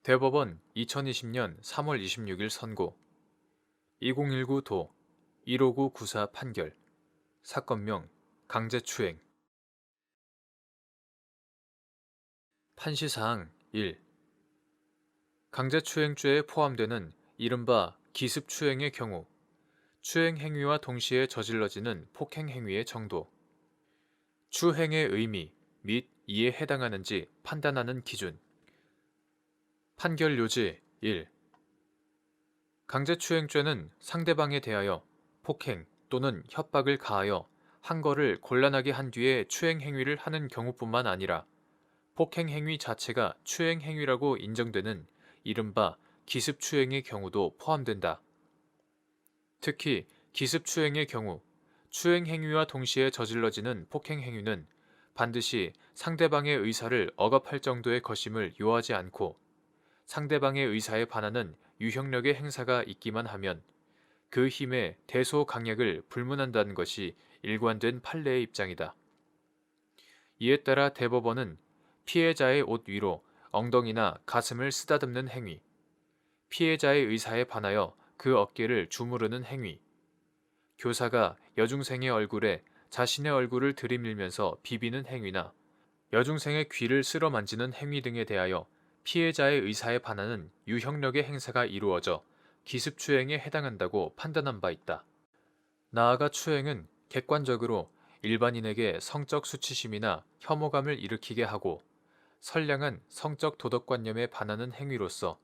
대법원 2020년 3월 26일 선고 2019도 15994 판결 사건명 강제추행 판시사항 1. 강제추행죄에 포함되는 이른바 기습추행의 경우 추행행위와 동시에 저질러지는 폭행행위의 정도 추행의 의미 및 이에 해당하는지 판단하는 기준 판결 요지 1. 강제추행죄는 상대방에 대하여 폭행 또는 협박을 가하여 한 거를 곤란하게 한 뒤에 추행행위를 하는 경우뿐만 아니라 폭행행위 자체가 추행행위라고 인정되는 이른바 기습추행의 경우도 포함된다. 특히 기습추행의 경우 추행행위와 동시에 저질러지는 폭행행위는 반드시 상대방의 의사를 억압할 정도의 것임을 요하지 않고 상대방의 의사에 반하는 유형력의 행사가 있기만 하면 그 힘의 대소강약을 불문한다는 것이 일관된 판례의 입장이다. 이에 따라 대법원은 피해자의 옷 위로 엉덩이나 가슴을 쓰다듬는 행위, 피해자의 의사에 반하여 그 어깨를 주무르는 행위, 교사가 여중생의 얼굴에 자신의 얼굴을 들이밀면서 비비는 행위나 여중생의 귀를 쓸어 만지는 행위 등에 대하여 피해자의 의사에 반하는 유형력의 행사가 이루어져 기습추행에 해당한다고 판단한 바 있다. 나아가 추행은 객관적으로 일반인에게 성적 수치심이나 혐오감을 일으키게 하고 선량한 성적 도덕관념에 반하는 행위로서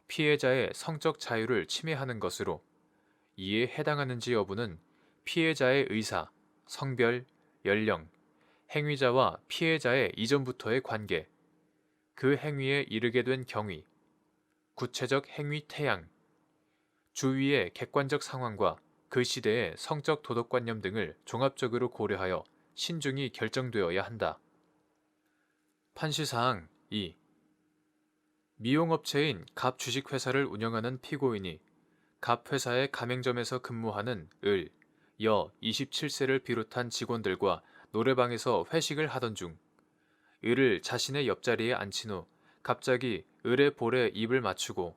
피해자의 성적 자유를 침해하는 것으로 이에 해당하는지 여부는 피해자의 의사, 성별, 연령, 행위자와 피해자의 이전부터의 관계, 그 행위에 이르게 된 경위, 구체적 행위 태양, 주위의 객관적 상황과 그 시대의 성적 도덕관념 등을 종합적으로 고려하여 신중히 결정되어야 한다. 판시사항 2. 미용업체인 갑 주식회사를 운영하는 피고인이 갑 회사의 가맹점에서 근무하는 을, 여 27세를 비롯한 직원들과 노래방에서 회식을 하던 중 을을 자신의 옆자리에 앉힌 후 갑자기 을의 볼에 입을 맞추고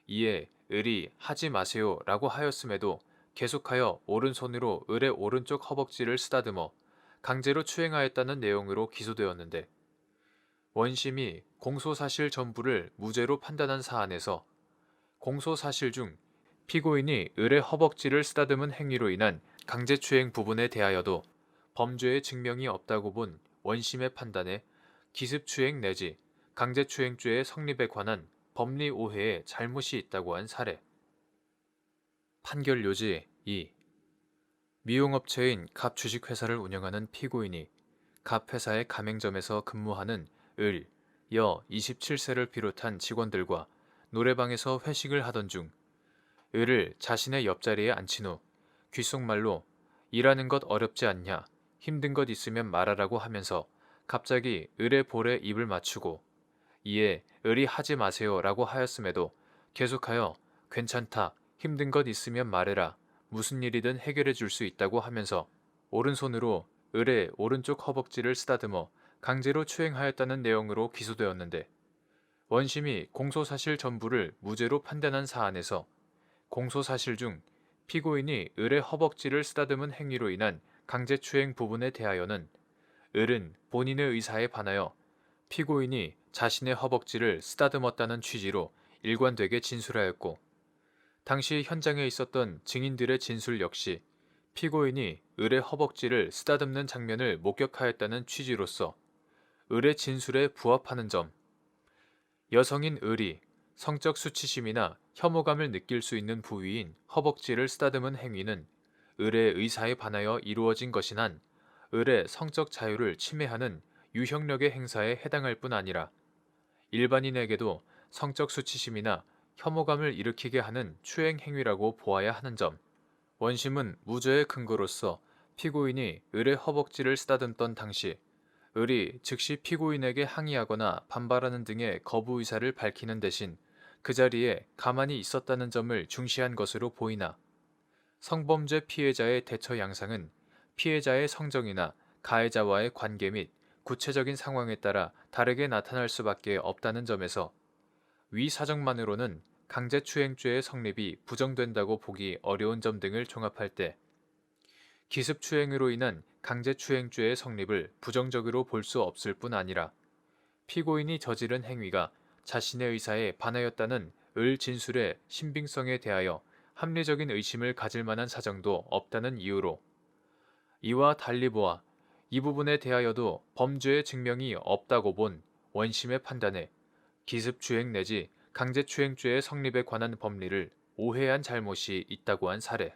이에 을이 하지 마세요 라고 하였음에도 계속하여 오른손으로 을의 오른쪽 허벅지를 쓰다듬어 강제로 추행하였다는 내용으로 기소되었는데 원심이 공소사실 전부를 무죄로 판단한 사안에서 공소사실 중 피고인이 을의 허벅지를 쓰다듬은 행위로 인한 강제추행 부분에 대하여도 범죄의 증명이 없다고 본 원심의 판단에 기습추행 내지 강제추행죄의 성립에 관한 법리 오해에 잘못이 있다고 한 사례. 판결 요지 2. 미용업체인 갑 주식회사를 운영하는 피고인이 갑 회사의 가맹점에서 근무하는 을, 여 27세를 비롯한 직원들과 노래방에서 회식을 하던 중 을을 자신의 옆자리에 앉힌 후 귓속말로 일하는 것 어렵지 않냐, 힘든 것 있으면 말하라고 하면서 갑자기 을의 볼에 입을 맞추고 이에 을이 하지 마세요 라고 하였음에도 계속하여 괜찮다, 힘든 것 있으면 말해라, 무슨 일이든 해결해 줄 수 있다고 하면서 오른손으로 을의 오른쪽 허벅지를 쓰다듬어 강제로 추행하였다는 내용으로 기소되었는데 원심이 공소사실 전부를 무죄로 판단한 사안에서 공소사실 중 피고인이 을의 허벅지를 쓰다듬은 행위로 인한 강제추행 부분에 대하여는 을은 본인의 의사에 반하여 피고인이 자신의 허벅지를 쓰다듬었다는 취지로 일관되게 진술하였고 당시 현장에 있었던 증인들의 진술 역시 피고인이 을의 허벅지를 쓰다듬는 장면을 목격하였다는 취지로서 을의 진술에 부합하는 점, 여성인 을이 성적 수치심이나 혐오감을 느낄 수 있는 부위인 허벅지를 쓰다듬은 행위는 을의 의사에 반하여 이루어진 것인 한 을의 성적 자유를 침해하는 유형력의 행사에 해당할 뿐 아니라 일반인에게도 성적 수치심이나 혐오감을 일으키게 하는 추행 행위라고 보아야 하는 점, 원심은 무죄의 근거로서 피고인이 을의 허벅지를 쓰다듬던 당시 을이 즉시 피고인에게 항의하거나 반발하는 등의 거부 의사를 밝히는 대신 그 자리에 가만히 있었다는 점을 중시한 것으로 보이나 성범죄 피해자의 대처 양상은 피해자의 성정이나 가해자와의 관계 및 구체적인 상황에 따라 다르게 나타날 수밖에 없다는 점에서 위 사정만으로는 강제추행죄의 성립이 부정된다고 보기 어려운 점 등을 종합할 때 기습추행으로 인한 강제추행죄의 성립을 부정적으로 볼 수 없을 뿐 아니라 피고인이 저지른 행위가 자신의 의사에 반하였다는 을 진술의 신빙성에 대하여 합리적인 의심을 가질 만한 사정도 없다는 이유로 이와 달리 보아 이 부분에 대하여도 범죄의 증명이 없다고 본 원심의 판단에 기습추행 내지 강제추행죄의 성립에 관한 법리를 오해한 잘못이 있다고 한 사례.